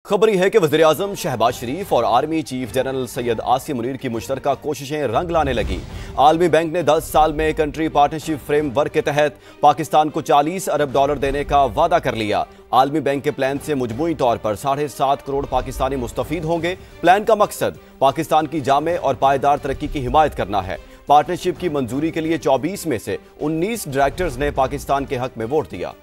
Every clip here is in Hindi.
खबर है कि वज़ीर-ए-आज़म शहबाज शरीफ और army chief general Syed Asim Munir की मुश्तरका कोशिशें रंग लाने लगी। आलमी बैंक ने 10 साल में कंट्री पार्टनरशिप फ्रेमवर्क के तहत पाकिस्तान को $40 अरब देने का वादा कर लिया। आलमी बैंक के प्लान से मजमूई तौर पर 7.5 करोड़ पाकिस्तानी मुस्तफीद होंगे। प्लान का मकसद पाकिस्तान की जामे और पायदार तरक्की की हिमायत करना है। पार्टनरशिप की मंजूरी के लिए 24 में से 19 डायरेक्टर्स ने पाकिस्तान के हक में वोट दिया।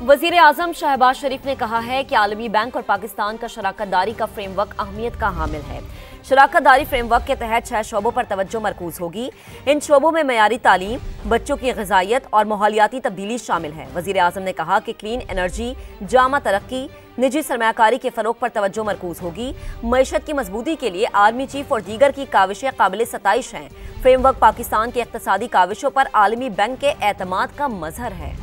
वज़ीर आज़म शहबाज शरीफ ने कहा है कि आलमी बैंक और पाकिस्तान का शराकतदारी का फ्रेमवर्क अहमियत का हामिल है। शराकतदारी फ्रेमवर्क के तहत 6 शोबों पर तवज्जो मरकूज होगी। इन शोबों में मयारी तालीम, बच्चों की ग़िज़ाइयत और माहौलियाती तब्दीली शामिल है। वज़ीर आज़म ने कहा कि क्लीन एनर्जी, जामा तरक्की, निजी सरमायाकारी के फ़रोग़ पर तवज्जो मरकूज होगी। मईशत की मजबूती के लिए आर्मी चीफ और दीगर की काविशें काबिल सताइश हैं। फ्रेमवर्क पाकिस्तान की इक़्तिसादी काविशों पर आलमी बैंक के एतमाद का मज़हर है।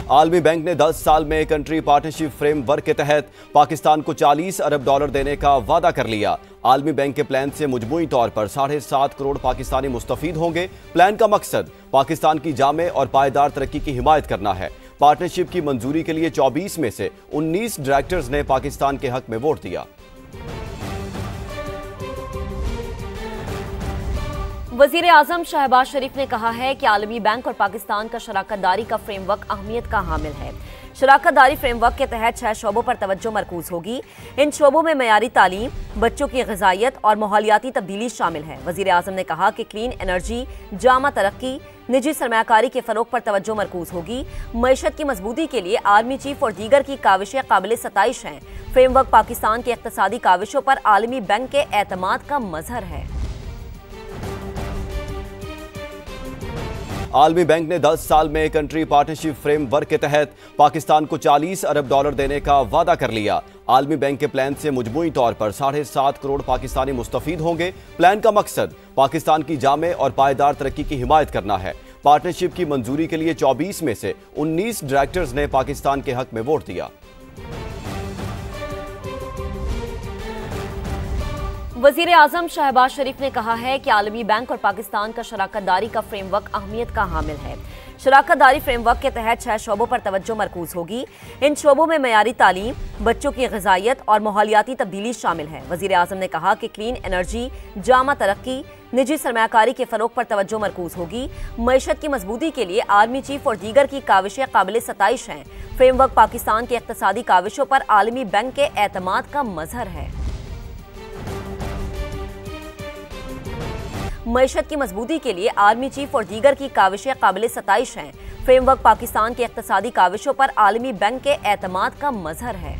आलमी बैंक ने 10 साल में कंट्री पार्टनरशिप फ्रेमवर्क के तहत पाकिस्तान को $40 अरब देने का वादा कर लिया। आलमी बैंक के प्लान से मजमूई तौर पर 7.5 करोड़ पाकिस्तानी मुस्तफीद होंगे। प्लान का मकसद पाकिस्तान की जामे और पायदार तरक्की की हिमायत करना है। पार्टनरशिप की मंजूरी के लिए 24 में से 19 डायरेक्टर्स ने पाकिस्तान के हक में वोट दिया। वज़ीर आज़म शहबाज शरीफ ने कहा है कि आलमी बैंक और पाकिस्तान का शराकतदारी का फ्रेमवर्क अहमियत का हामिल है। शराकतदारी फ्रेमवर्क के तहत 6 शोबों पर तवज्जो मरकूज होगी। इन शोबों में मयारी तालीम, बच्चों की ग़िज़ाइयत और माहौलियाती तब्दीली शामिल है। वज़ीर आज़म ने कहा कि क्लीन एनर्जी, जामा तरक्की, निजी सरमायाकारी के फ़रोग़ पर तवज्जो मरकूज होगी। मईशत की मजबूती के लिए आर्मी चीफ और दीगर की काविशें काबिल सताइश हैं। फ्रेमवर्क पाकिस्तान की इक़्तिसादी काविशों पर आलमी बैंक के एतमाद का मज़हर है। आलमी बैंक ने 10 साल में कंट्री पार्टनरशिप फ्रेमवर्क के तहत पाकिस्तान को $40 अरब देने का वादा कर लिया। आलमी बैंक के प्लान से मजमूई तौर पर 7.5 करोड़ पाकिस्तानी मुस्तफीद होंगे। प्लान का मकसद पाकिस्तान की जामे और पायदार तरक्की की हिमायत करना है। पार्टनरशिप की मंजूरी के लिए 24 में से 19 डायरेक्टर्स ने पाकिस्तान के हक में वोट दिया। वज़ीर आज़म शहबाज शरीफ ने कहा है कि आलमी बैंक और पाकिस्तान का शराकतदारी का फ्रेमवर्क अहमियत का हामिल है। शराकतदारी फ्रेमवर्क के तहत 6 शोबों पर तवज्जो मरकूज होगी। इन शोबों में मयारी तालीम, बच्चों की ग़िज़ाइयत और माहौलियाती तब्दीली शामिल है। वज़ीर आज़म ने कहा कि क्लीन एनर्जी, जामा तरक्की, निजी सरमायाकारी के फ़रोग़ पर तवज्जो मरकूज होगी। मईशत की मजबूती के लिए आर्मी चीफ और दीगर की काविशें काबिल सताइश हैं। फ्रेमवर्क पाकिस्तान की इक़्तिसादी काविशों पर आलमी बैंक के एतमाद का मज़हर है। मईशत की मजबूती के लिए आर्मी चीफ और दीगर की काविशें काबिल सताइश हैं। फ्रेमवर्क पाकिस्तान की इक़्तिसादी काविशों पर आलमी बैंक के एतमाद का मज़हर है।